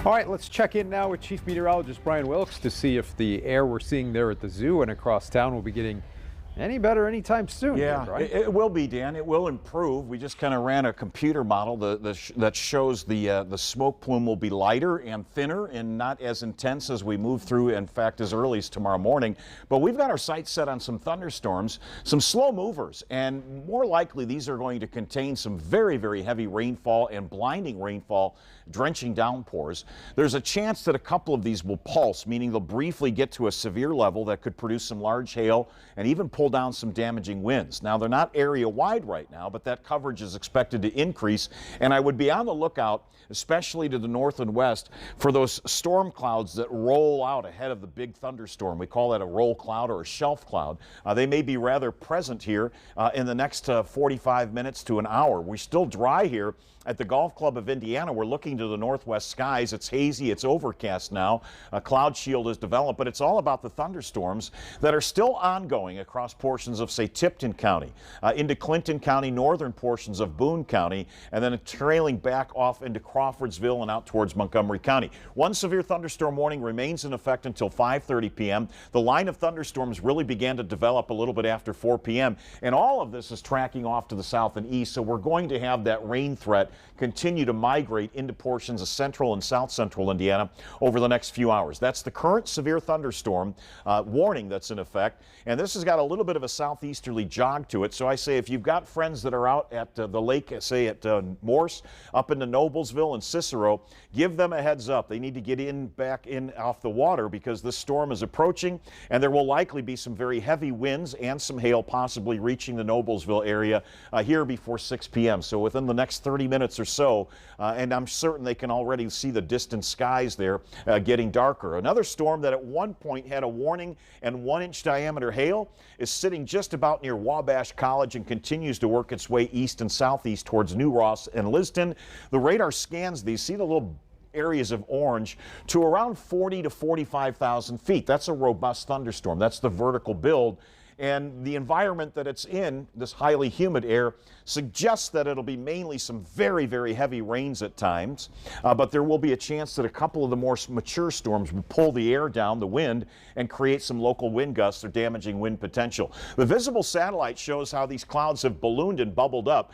All right, let's check in now with Chief Meteorologist Brian Wilkes to see if the air we're seeing there at the zoo and across town will be getting any better anytime soon. Yeah, right? it will be, Dan. It will improve. We just kind of ran a computer model that shows the smoke plume will be lighter and thinner and not as intense as we move through, in fact, as early as tomorrow morning. But we've got our sights set on some thunderstorms, some slow movers, and more likely these are going to contain some very, very heavy rainfall and blinding rainfall, drenching downpours. There's a chance that a couple of these will pulse, meaning they'll briefly get to a severe level that could produce some large hail and even pull down some damaging winds. Now, they're not area-wide right now, but that coverage is expected to increase, and I would be on the lookout, especially to the north and west, for those storm clouds that roll out ahead of the big thunderstorm. We call that a roll cloud or a shelf cloud. They may be rather present here in the next 45 minutes to an hour. We're still dry here at the Golf Club of Indiana. We're looking to the northwest skies. It's hazy, it's overcast now. A cloud shield is developed, but it's all about the thunderstorms that are still ongoing across portions of, say, Tipton County, into Clinton County, northern portions of Boone County, and then trailing back off into Crawfordsville and out towards Montgomery County. One severe thunderstorm warning remains in effect until 5:30 p.m. The line of thunderstorms really began to develop a little bit after 4 p.m., and all of this is tracking off to the south and east, so we're going to have that rain threat continue to migrate into portions of central and south central Indiana over the next few hours. That's the current severe thunderstorm warning that's in effect, and this has got a little bit of a southeasterly jog to it. So I say if you've got friends that are out at the lake, say at Morse, up into Noblesville and Cicero, give them a heads up. They need to get back in off the water because this storm is approaching, and there will likely be some very heavy winds and some hail possibly reaching the Noblesville area here before 6 p.m. So within the next 30 minutes or so, and I'm certain they can already see the distant skies there getting darker. Another storm that at one point had a warning and 1-inch diameter hail is sitting just about near Wabash College and continues to work its way east and southeast towards New Ross and Liston. The radar scans these. See the little areas of orange to around 40 to 45,000 feet. That's a robust thunderstorm. That's the vertical build. And the environment that it's in, this highly humid air, suggests that it'll be mainly some very, very heavy rains at times, but there will be a chance that a couple of the more mature storms will pull the air down, the wind, and create some local wind gusts or damaging wind potential. The visible satellite shows how these clouds have ballooned and bubbled up.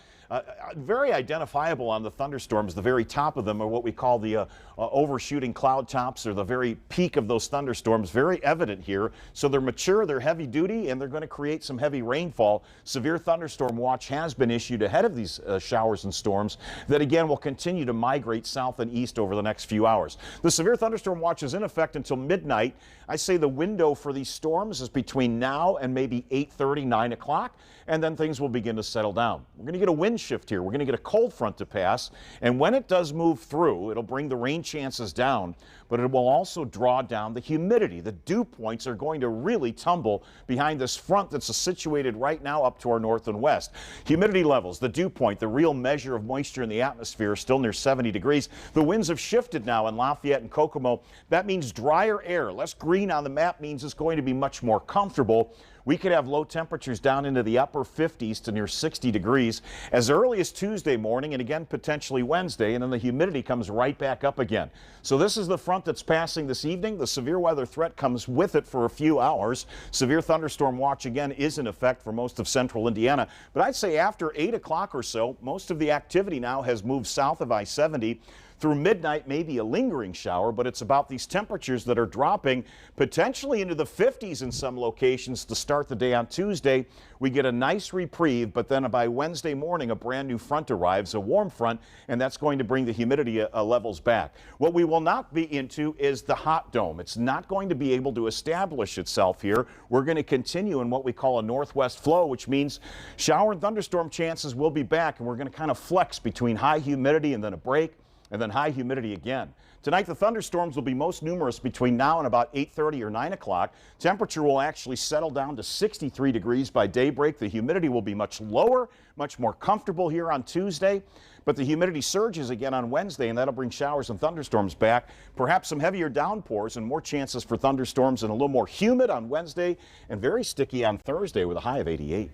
Very identifiable on the thunderstorms. The very top of them are what we call the overshooting cloud tops, or the very peak of those thunderstorms. Very evident here. So they're mature, they're heavy duty, and they're going to create some heavy rainfall. Severe thunderstorm watch has been issued ahead of these showers and storms that again will continue to migrate south and east over the next few hours. The severe thunderstorm watch is in effect until midnight. I say the window for these storms is between now and maybe 8:30, 9 o'clock, and then things will begin to settle down. We're going to get a wind shift here. We're going to get a cold front to pass, and when it does move through, it'll bring the rain chances down, but it will also draw down the humidity. The dew points are going to really tumble behind this front that's situated right now up to our north and west. Humidity levels, the dew point, the real measure of moisture in the atmosphere, is still near 70 degrees. The winds have shifted now in Lafayette and Kokomo. That means drier air. Less green on the map means it's going to be much more comfortable. We could have low temperatures down into the upper 50s to near 60 degrees as early as Tuesday morning, and again potentially Wednesday, and then the humidity comes right back up again. So this is the front that's passing this evening. The severe weather threat comes with it for a few hours. Severe thunderstorm watch again is in effect for most of central Indiana, but I'd say after 8 o'clock or so, most of the activity now has moved south of I-70. Through midnight, maybe a lingering shower, but it's about these temperatures that are dropping potentially into the 50s in some locations to start the day on Tuesday. We get a nice reprieve, but then by Wednesday morning, a brand new front arrives, a warm front, and that's going to bring the humidity levels back. What we will not be into is the hot dome. It's not going to be able to establish itself here. We're going to continue in what we call a northwest flow, which means shower and thunderstorm chances will be back, and we're going to kind of flex between high humidity and then a break, and then high humidity again. Tonight, the thunderstorms will be most numerous between now and about 8:30 or 9 o'clock. Temperature will actually settle down to 63 degrees by daybreak. The humidity will be much lower, much more comfortable here on Tuesday, but the humidity surges again on Wednesday, and that'll bring showers and thunderstorms back. Perhaps some heavier downpours and more chances for thunderstorms, and a little more humid on Wednesday and very sticky on Thursday with a high of 88.